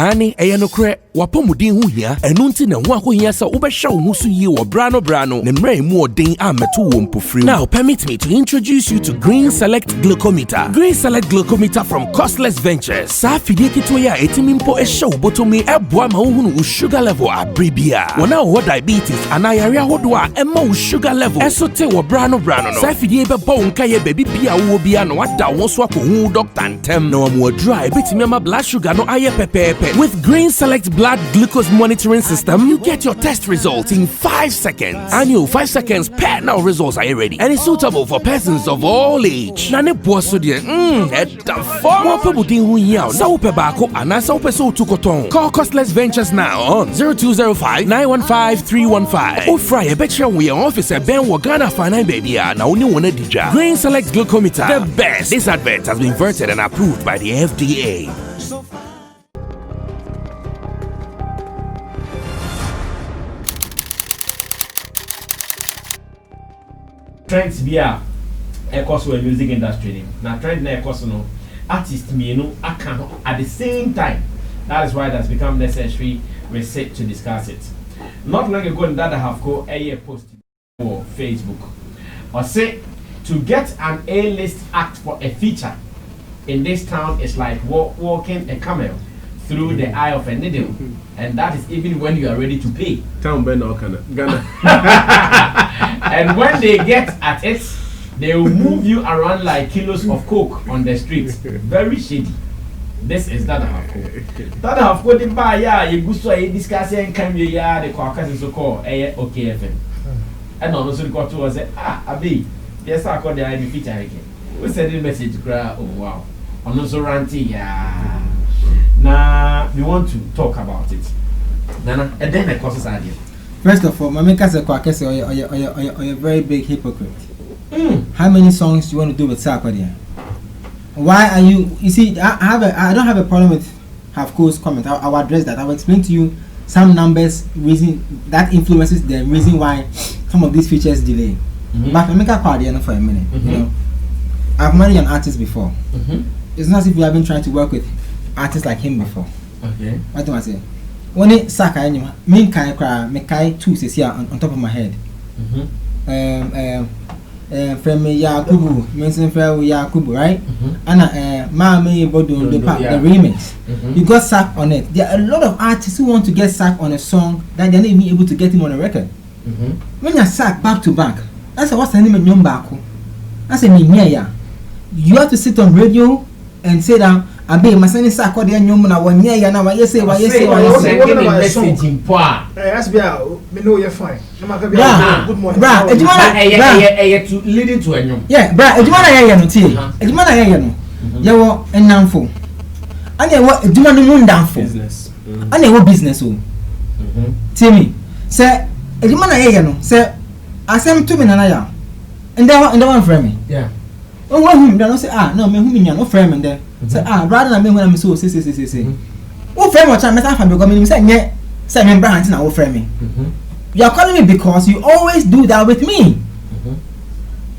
Ani eyano kre wapomudin hu hia enu nti na ho akohia sa wobehwe wo hu so yi wo brano ne mra mu odin ameto wo mpofri. Now permit me to introduce you to Green Select Glucometer. Green Select Glucometer from Costless Ventures. Sa fidie kito ya etimimpo ehwe wo botomi eboa ma wo hu sugar level abribia. Wona wo diabetes ana yare ahodo a emma wo sugar level esote wo brano no. Sa fidie be bo nka ye baby bia wo bia no wada wo so akohu doctor ntem na wo mo dry betimi ma blood sugar no aye pepepe. With Green Select Blood Glucose Monitoring System, you get your test results in 5 seconds. Annual 5 seconds per now results are ready. And it's suitable for persons of all age. Nane boaso de more people din hu yaw. Sa upe bako ana sa upe so tukoton. Call Costless Ventures now on 0205 915 315. Or fry a betcha we office at Ben Wagana Fine Baby na only one dija. Green Select Glucometer, the best. This advert has been vetted and approved by the FDA. Trends be a course for music industry. Now trend na course no artist me no aka at the same time. That is why it has become necessary we sit to discuss it. Not long ago that I have go a post for Facebook. Or say to get an A-list act for a feature in this town is like walking a camel through the eye of a needle, and that is even when you are ready to pay. Town Ben or Ghana. And when they get at it, they will move you around like kilos of coke on the streets. Very shady. This is that I have called. That I have called him by you go so you discuss and come here the caucus is so called okay FM. And also the court was Abi, yes, I called the ID feature again. We send a message to cry, oh wow. On also ranty, Now we want to talk about it. Nana, and then the courses idea. First of all, Mamika Sakwakese are a very big hypocrite. How many songs do you want to do with Sarkodia? Why are you? You see, I don't have a problem with Half Course comment. I'll address that. I'll explain to you some numbers reason that influences the reason why some of these features delay. But Mamika Kwadiana for a minute. You know, I've managed an artist before. It's not as if you have been trying to work with artists like him before. Okay. What do I say? When it saka anymore, me kai cry, me kai two says here on top of my head. From Yakubu, mention for Yakubu, right? And Mami Bodo the remix. You got sacked on it. There are a lot of artists who want to get sacked on a song that they're not even able to get him on a record. When you're sacked back to back, that's what's the name of Nyombaku. That's a mean. You have to sit on radio and say that Abe masani sa akode anyom na wonye ya na why say message in poa as be me know you fine no ma be good morning bra ejuma na to leading to anyom bra ejuma na ya no tie ejuma na ya no ye wo enamfo anya wo ejuma no mundamfo business anya wo business o tie me say ejuma na ya no say asem to me na ya and that one frame me oh who don't say no me who me no frame and there say rather than me when I'm so say who frame what time me say because me say me brand na who frame me you are calling me because you always do that with me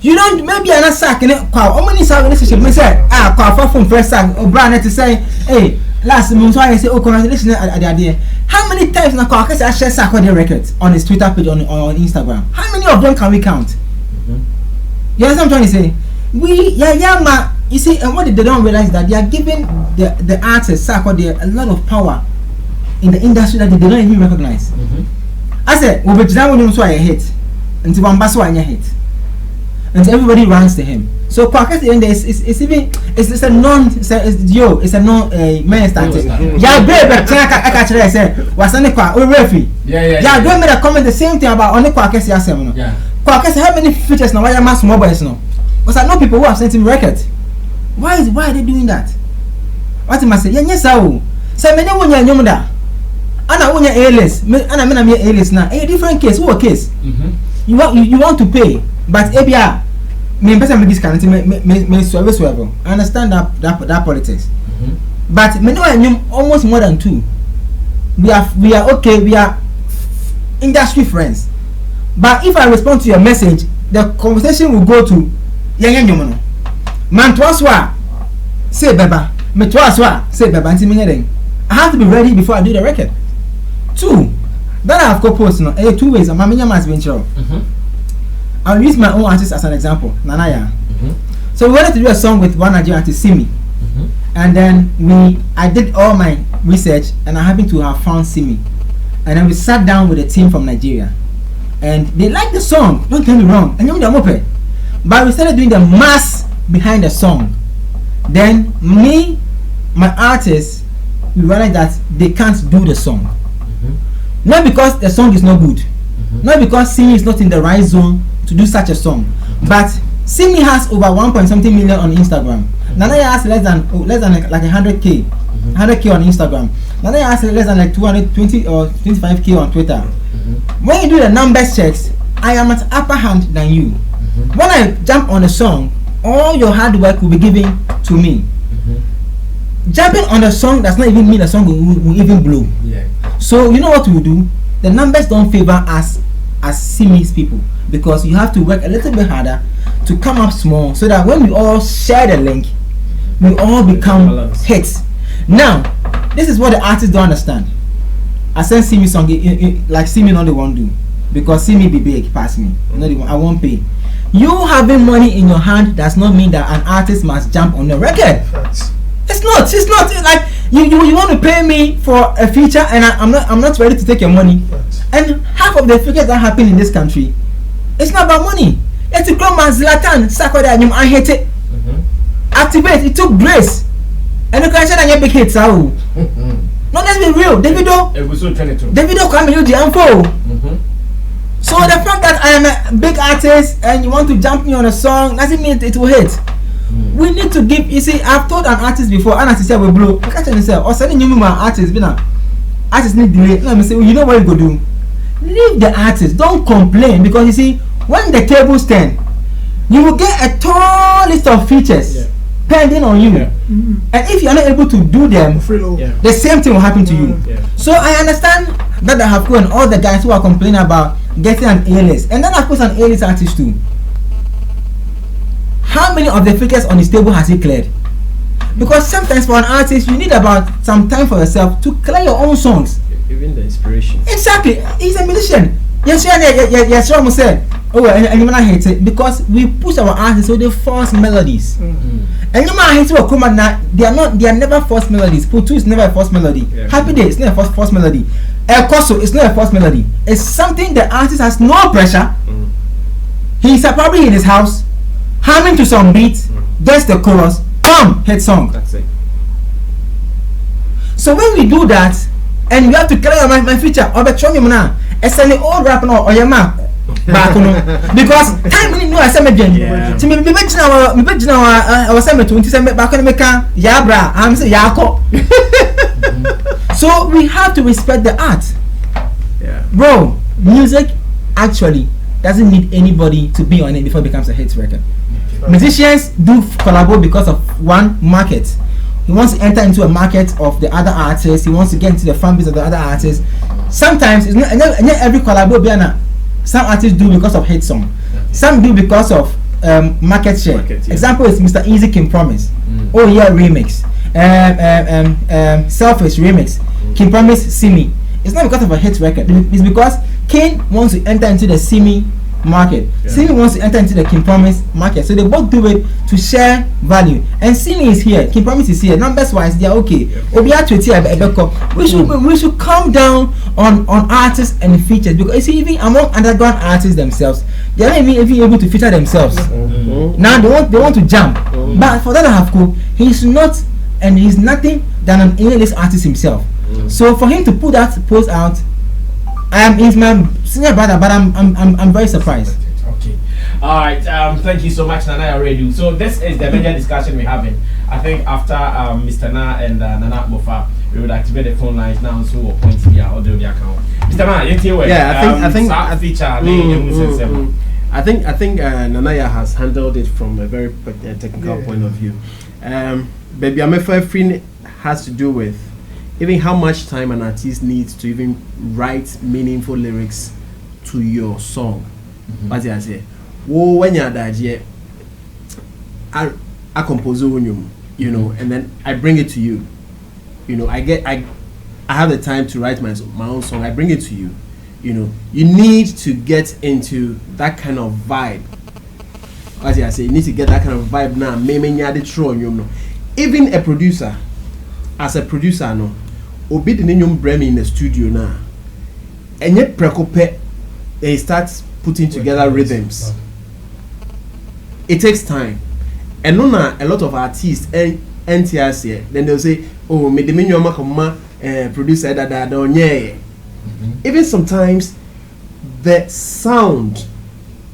you don't maybe I'm not sack in it how many sack relationship me say kwa from first sack or brand to say hey last month I say oh congratulations at the idea how many times na kwa say I share sack on the records on his Twitter page on Instagram how many of them can we count you know what I'm trying to say you see, and what they don't realize that they are giving the artists a lot of power in the industry that they don't even recognize. I said, we be when you saw a hit, until one bass one hit, and everybody runs to him. So, it's a non man started. Yeah, baby, I catch it. I said, what's on the car? Oh, referee. Yeah, don't make a comment the same thing about on the car. Yeah, how many features now? Why are mass mobiles now? Because I know people who have sent him records. Why are they doing that? What am I saying? Yes, I say me no one ya nyomda. Ana wonya A-list. Ana me na me A-list na. A different case. What case? You want to pay, but ebia me person me discount me service level. I understand that politics. But me no nyom almost more than 2. We are okay. We are industry friends. But if I respond to your message, the conversation will go to man to us say baba me to us say baba nti me I have to be ready before I do the record. 2, that I have proposed, 2 ways. I'm a venture. I'll use my own artist as an example, Nanaya. So we wanted to do a song with one Nigerian artist, Sammy. And then I did all my research, and I happened to have found Sammy. And then we sat down with a team from Nigeria, and they liked the song. Don't get me wrong, and they're open. But we started doing the mass behind the song. Then me, my artists, we realized that they can't do the song. Not because the song is not good, not because Sammy is not in the right zone to do such a song, but Sammy has over 1 something million on Instagram. Nanaya has less than like 100k, 100k on Instagram. Nanaya has less than like 220 or 25k on Twitter. When you do the numbers checks, I am at upper hand than you. When I jump on a song, all your hard work will be given to me. Jumping on a song does not even mean the song will even blow. So you know what we will do? The numbers don't favor us as Sammy's people, because you have to work a little bit harder to come up small, so that when we all share the link, we all become hits. Now, this is what the artists don't understand. I send Sammy song, like Sammy not the one do, because Sammy be big, pass me. Not the one, I won't pay. You having money in your hand does not mean that an artist must jump on the record. It's not like you want to pay me for a feature, and I'm not ready to take your money. And half of the features that happen in this country, it's not about money. It's a grown man Zlatan Sakoda, I hate it. Activate, it took grace. And you can say that you big hits. No, let's be real. Davido come and use the info. So the fact that I am a big artist and you want to jump me on a song doesn't mean it will hit. We need to give. You see, I've told an artist before, and as he said, we blow. I can't tell or sending you my artist, artist need delay. Let me say, well, you know what you go do? Leave the artist. Don't complain, because you see, when the tables turn, you will get a tall list of features pending on you. And if you are not able to do them, the same thing will happen to you. So I understand that I have and all the guys who are complaining about getting an A-list, and then of course an A-list artist too. How many of the figures on his table has he cleared? Because sometimes for an artist, you need about some time for yourself to clear your own songs. Even the inspiration. Exactly. He's a musician. Yes, Romo said. Oh, and you might hate it because we push our artists so they force melodies. And you might hate it. They are never forced melodies. Putu is never a forced melody. Happy Day is not a forced melody. El Coso is not a forced melody. It's something the artist has no pressure. He's probably in his house, humming to some beats, gets the chorus, hit song. That's it. So when we do that, and we have to clear my feature, or the chong now, it's an old rap now, or your map. Because time we know I said again. To me, we bet now, I was saying 27 back on the car, Yabra, I'm saying Yako. So we have to respect the art. Bro, music actually doesn't need anybody to be on it before it becomes a hit record. Musicians do collaborate because of one market. He wants to enter into a market of the other artists. He wants to get into the fan base of the other artists. Sometimes it's not every collaboration. Some artists do because of hit song. Some do because of market share. Example is Mr. Easy King Promise. Oh yeah, remix. Selfish remix. King Promise Simi. It's not because of a hit record. It's because King wants to enter into the Simi market. Simi wants to enter into the King Promise market. So they both do it to share value. And Simi is here. King Promise is here. Numbers wise, they are okay. We should calm down on artists and features, because you see, even among underground artists themselves, they are not even able to feature themselves. Now they want to jump. But for that I have cool, he's not, and he's nothing than an A-list artist himself. So for him to put that post out, he's my senior brother, but I'm very surprised. Okay. All right. Thank you so much, Nana Aredu. So this is the major discussion we're having. I think after Mr. Na and Nana Mofa, we would activate the phone lines now, so we'll point here or the account. Mr. Na, I think Nanaya has handled it from a very technical point of view. Baby, I'm afraid has to do with even how much time an artist needs to even write meaningful lyrics to your song. But I say, oh, when you're that, I compose you know, and then I bring it to you. You know, I I have the time to write my own song. I bring it to you. You know, you need to get into that kind of vibe. As I say, you need to get that kind of vibe now. Even a producer, as a producer, no, obi the nyom bremi in the studio now. And yet prekope, they start putting together rhythms. It takes time. And no, a lot of artists and NTS, then they'll say, oh, me the nyom koma producer that don't yeah. Even sometimes the sound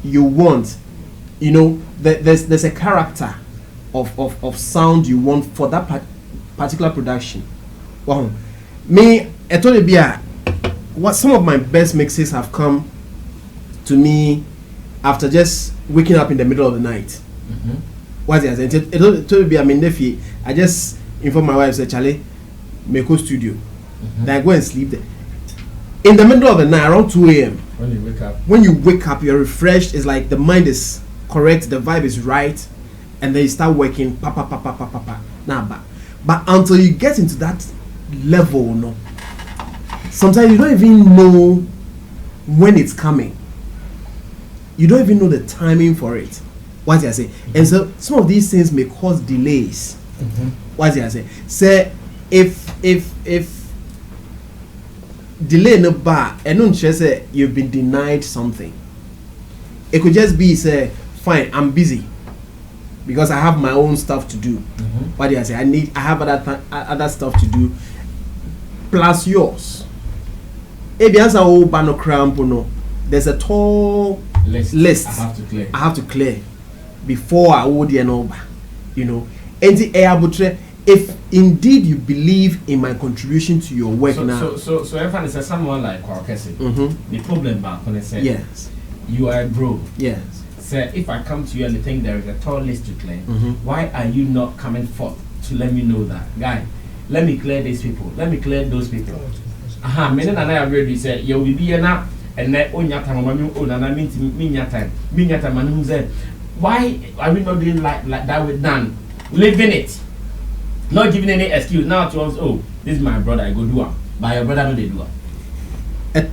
you want, you know, there's a character of sound you want for that particular production. Wow. Me, I told you, what some of my best mixes have come to me after just waking up in the middle of the night. What's it? I told you, I just inform my wife, say, Charlie, make a studio. Then I go and sleep there. In the middle of the night, around 2 a.m. When you wake up, you're refreshed. It's like the mind is correct, the vibe is right, and then you start working. But until you get into that level, no, sometimes you don't even know when it's coming. You don't even know the timing for it. What I say, and so some of these things may cause delays. What I say, if delay no bar and don't say you've been denied something. It could just be say, fine, I'm busy because I have my own stuff to do. What do I say? I have other stuff to do plus yours. There's a tall list I have to clear before I would you know. And the if indeed you believe in my contribution to your work now. So everyone is someone like Kwakesi. The problem back when I said, yes, you are a bro. Yes. Sir, if I come to you and think there is a tall list to clear, why are you not coming forth to let me know that? Guy, let me clear these people. Let me clear those people. Me and I already said, you will be here now, and then on your time, and I mean your time, and who said, why are we not doing like that with Dan? Living it. Not giving any excuse now to us. Oh, this is my brother. I go do it. But your brother no they do it.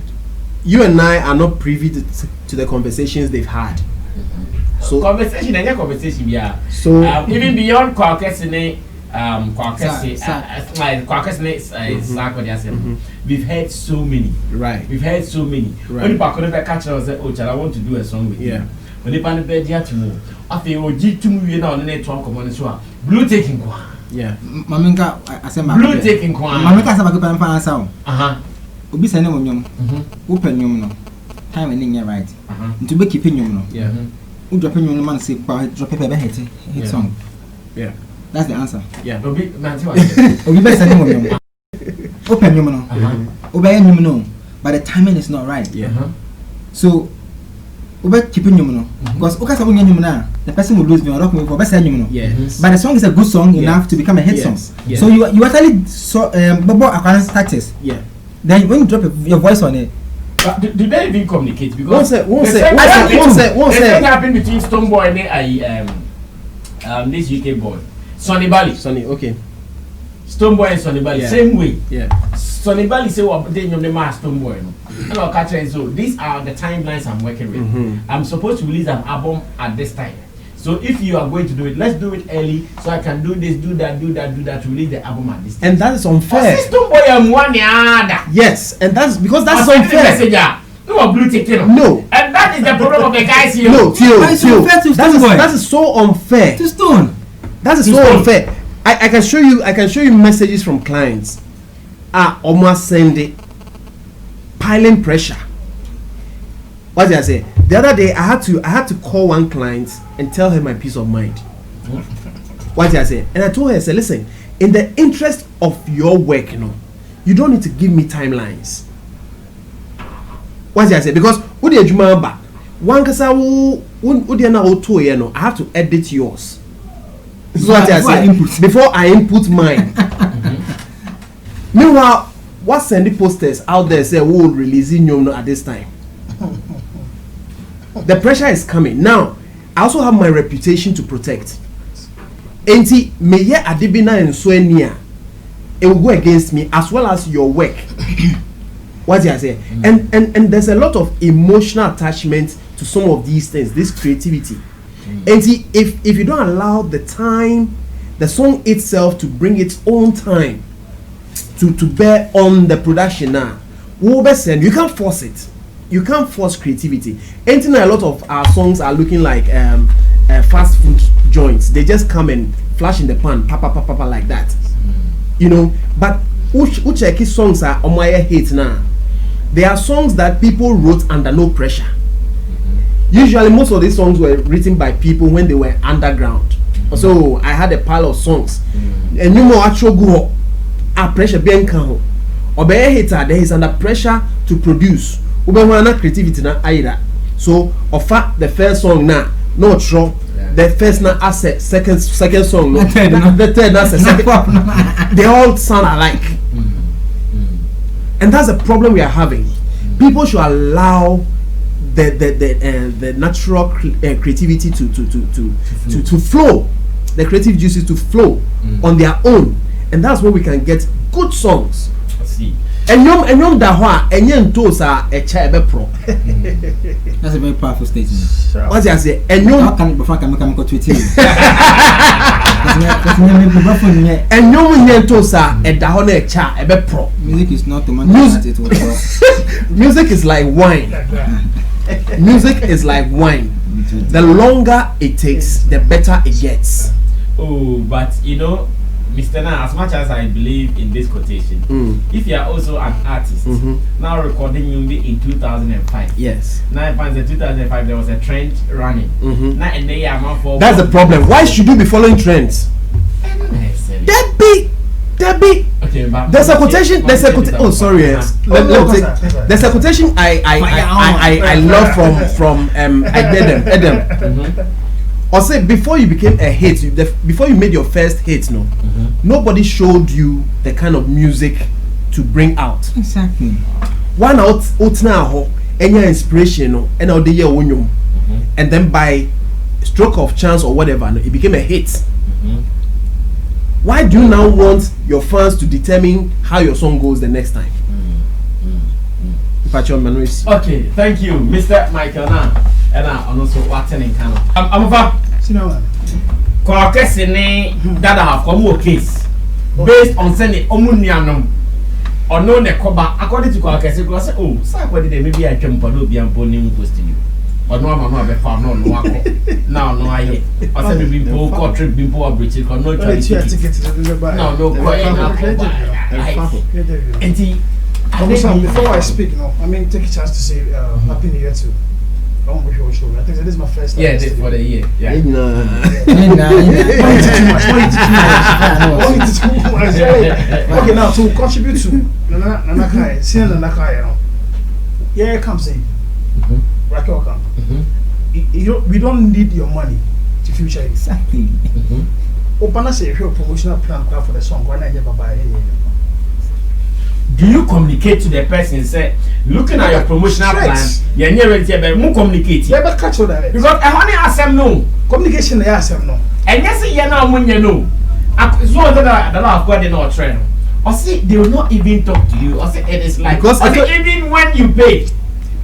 You and I are not privy to the conversations they've had. So conversation, yeah. So even beyond Kwakesi, we've heard so many. Right. We've heard so many. When you back on the catch us, oh, child, I want to do a song with you. When you pan the bed, you have to move. After you G to move now, the net one come on the blue taking one. Yeah. Maminka, I said, blue taking one. Maminka, I'm going to sound. Ubi send them on open you time and in your right. To be keeping you. Yeah. Who dropping you man say, drop a baby hit song. Yeah. That's the answer. Yeah. Obi best send them on open you. Obey you, but the timing is not right. Yeah. So, Uber keeping you because the person will lose me or rock me for best you. Yes. But the song is a good song enough to become a hit song. Yes. So you actually saw Bobo acquiring status. Yeah. Then when you drop your voice on it. Do they even communicate? Because one sec. Happened between Stoneboy and this UK boy, Sonny Bali. Sonny, okay. Stoneboy and Sonny Bali, same way. Yeah. Sonny Bali say what they know the mass Stoneboy. And I'll catch it. So these are the timelines I'm working with. I'm supposed to release an album at this time. So if you are going to do it, let's do it early so I can do this, do that, to release the album at this time. And that is unfair. Yes, and that's because that's unfair. No blue ticket. No. And that is the problem of the guys here. No, Theo. That is so unfair. To Stone. That is so unfair. I can show you messages from clients. Almost send it. Piling pressure. What did I say? The other day I had to call one client and tell her my peace of mind. What did I say? And I told her, I said, listen, in the interest of your work, you don't need to give me timelines. What did I say? Because what did you remember? One kasa I have to edit yours. This is what I say. Before I input mine. Meanwhile, what sending posters out there say we will release you at this time. The pressure is coming. Now, I also have my reputation to protect. Enti meye adibina enswenia. it will go against me as well as your work. What did I say? And there's a lot of emotional attachment to some of these things, this creativity. And see, if you don't allow the time, the song itself to bring its own time to bear on the production now, you can't force it. You can't force creativity. And a lot of our songs are looking like fast food joints. They just come and flash in the pan, papa like that. You know, but which songs are on my hate now? They are songs that people wrote under no pressure. Usually, most of these songs were written by people when they were underground. So I had a pile of songs. And you know, actually go pressure being count. Or be a hater, there is under pressure to produce. Ubewana creativity na either. So offer the first song now, no true. The first na asset, second song, no. The third na second. They all sound alike. And that's the problem we are having. People should allow the natural creativity to flow, the creative juices to flow on their own, and that's where we can get good songs. See. And yom dahwa enye ntos a echa ebe pro. That's a very powerful statement. What I say? And yom can before can come to it. And yom ntos a edaho na echa ebe pro. Music is not the man music. Music is like wine. Music is like wine. The longer it takes, the better it gets. Oh, but you know, Mr. Na, as much as I believe in this quotation, if you are also an artist, now recording music in 2005. Yes. Now, in 2005, there was a trend running. Now, and they are for. That's the problem. Why should you be following trends? Debbie. Okay, but there's a quotation. Oh, sorry. Yes. There's a quotation I love from Edem. Or say before you became a hit, before you made your first hit, nobody showed you the kind of music to bring out. Exactly. One out now, any inspiration, and out the year and then by stroke of chance or whatever, it became a hit. Why do you now want your fans to determine how your song goes the next time? Okay, thank you, Mr. Michael. And I'm also watching in Canada. I'm over. That I have come case based on sending Omunianum or no Nekoba according to Kwakesi. Oh, so maybe I can be and boning posting you. But no, I'm not a farm, no, now, no, I said, we've been poor trip, been poor British, or no, no, before I speak, no, I mean, take a chance to say Happy New Year too. I think this is my first time. Yeah, this for the year. Yeah. Okay, now to contribute to Nanakai, seeing Nanakai, yeah, it comes in. We don't need your money to future it. Exactly. Open us a promotional plan for the song. When I never buy it. Do you communicate to the person? Say, looking at your promotional plan, you're near ready to more communicate. Never catch you that. Because I only ask them no. Communication, they ask them no. And yes, you know when you know. So that I've got no trend. Or see, they will not even talk to you. Or say it is like because even when you pay.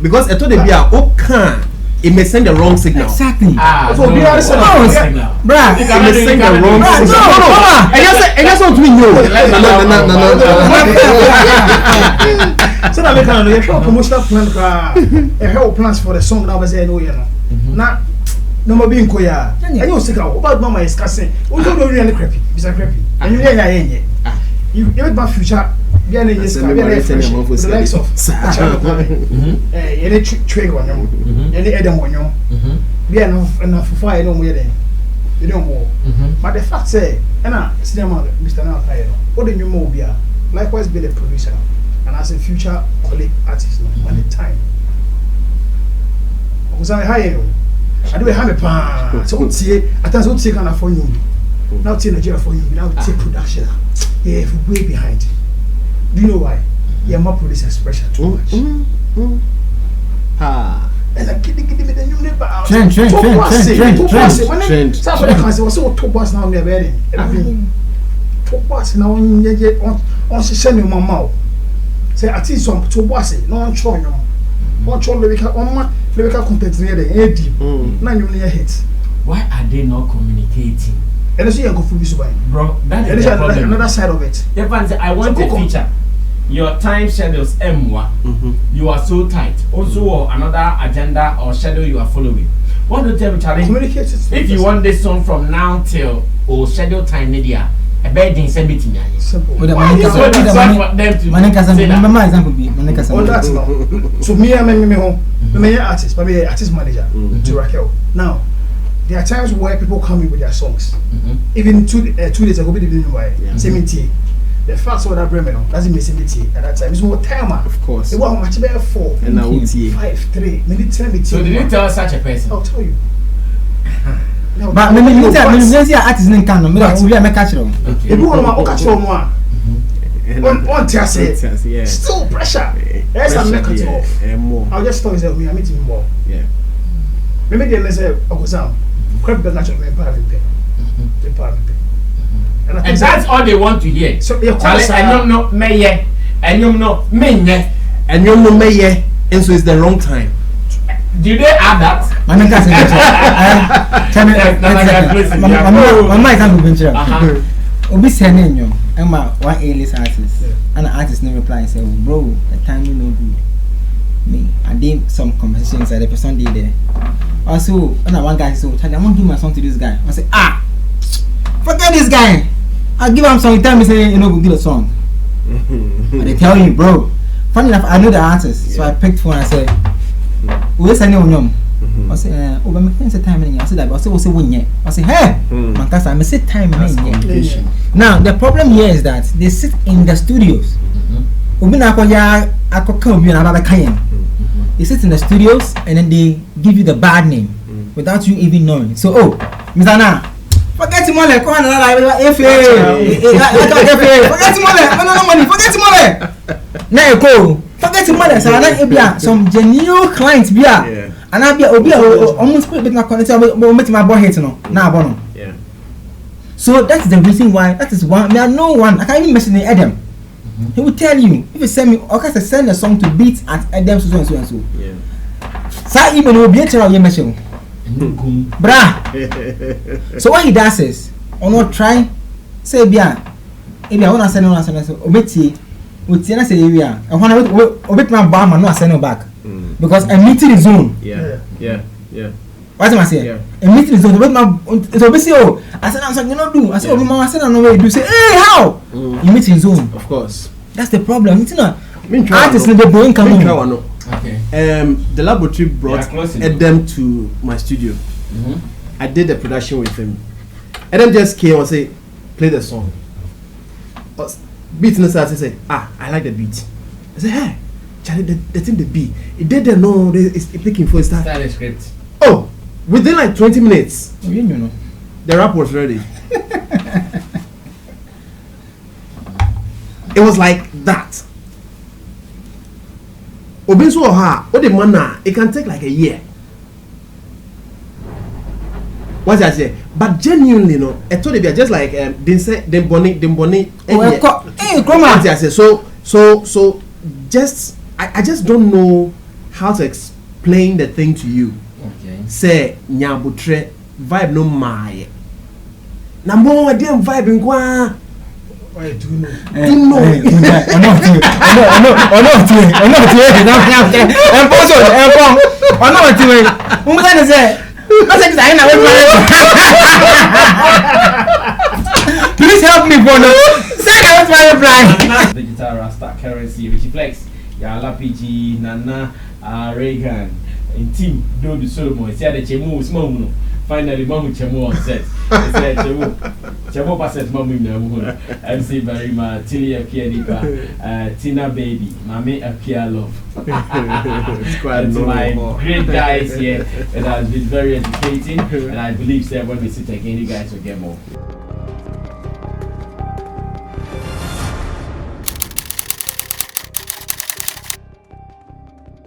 Because I told them, okay, it may send the wrong signal. Exactly. So we are signal. Bruh, it may send the wrong signal. No. And that's what we know. No. So now we can do a promotional plan. A help plans for the song. Now we say no, you know. Now, no more being koya. And you say, about mama is cussing. We don't know really crappy. It's a crappy. And you know, you have my future. Bien in this car, the likes of any trade on you, any Adam on you, be enough for fire, no more than you don't more. But the fact say, and I see them, Mr. Nalkayo, what do you move here? Likewise, be the producer, and as a future colleague artist, when the time was I hire I do have a pan, so see, I thought so take on for you. Now, take Nigeria for you, now take production. Yeah, way behind. Do you know why? Your mom produces pressure too much. And I'm kidding me, then you never out. Trend. When I say, what's so top boss now? They're wearing. to boss na on hyehyɛ ne mama o say artist on to boss no on show no on show lyrical content near the deep na you near hit. Why are they not communicating? And also you go for this way, bro. That is the problem. Another side of it. If I want a feature, your time schedules M1. You are so tight. Also, another agenda or schedule you are following. What do you tell me, Charlie? Communicate. If you want this song from now till or schedule time media, a bed in send it to me. Simple. Why is what the song for them to say that? So me and me artist, but me artist manager to Raquel. Now. There are times where people come in with their songs. Even 2 days ago, we didn't know why. Sammy T. The first one that Bremen doesn't miss Sammy T at that time. It's more timer. Of course. It was much better 4. And now 5, 3. Maybe 10. So did you tell such a person? I'll tell you. But maybe you tell me artist in Kano. Maybe we are make catch them. If you want to catch them on Tiase, still pressure. Yes, I'm not catching more. I'll just tell you that we are meeting more. Yeah. Maybe they let's say Okozam. Crap the natural and that's all they want to hear. So and no meye, and you know menye, and you know meye, and so it's the wrong time. Do they add that? Obi sending you, Emma, one A-list artist, and the artist never reply and say, bro, the time you no good. Me, I did some conversations that the person did there. Also, and one guy said, I won't give my song to this guy. I said, forget this guy. I'll give him song. He tell me, say, you know, go give a song. And they tell you, bro. Funny enough, I know the artist, so I picked phone and I said, where's any of them? I said, oh, but my friends say time in. I said that, but I said, when yet? I said, hey, Mancasa, I say time in. Now, the problem here is that they sit in the studios. They sit in the studios and then they give you the bad name without you even knowing. So, Mizana, forget him all. Come on, forget him all. No money. Forget him all. Now go. Forget him all. So I like some genuine clients be and I be almost put bit my connect. But make my boy hate no. Now bono. Yeah. So that's the reason why. That is one. There are no one. I can't even mention Adam. He will tell you if you send me, okay, send a song to beat at Adam so and so and so. Yeah. So even will be a child you mention. Brah. So what he does is, or not try, say bia. If I want to send on so obeti, we say area. I want to obet my bomb no send back. Because a meeting is zone. Yeah. What am I saying? A meeting is zone. Obet my it's obesi oh. I said I'm you not do. I said mama I said no way. You say hey how? You meet in zone. Of course. That's the problem. It's not. Artists in the brain come on. Okay. The laboratory brought Adam to my studio. I did the production with him. Adam just came and said, play the song. Beat in the start, he said, I like the beat. I said, hey, Charlie, the thing the beat. It didn't know it's picking for a start. Start the script. Oh, within like 20 minutes, you know, the rap was ready. It was like that. Obenso ha, what the man it can take like a year. What I say? But genuinely, no, I told you just like they say them bonnie. So just I just don't know how to explain the thing to you. Okay. Say nyabutre vibe no my. Na mo dem vibe nkwa. I do know. Please help me, Bono. Digital Rasta currency, Richie Flex, Yala PG, Nana, Reagan, and Team Do the Solomon. See the Chemu small. Finally, Mamu Chemo on set. Chemo passes Mamu in the moon. MC Barima, Tilia Pianipa, Tina Baby, Mame Apia Love. It's my great guys here. It has been very educating, and I believe that when we sit again, you guys will get more.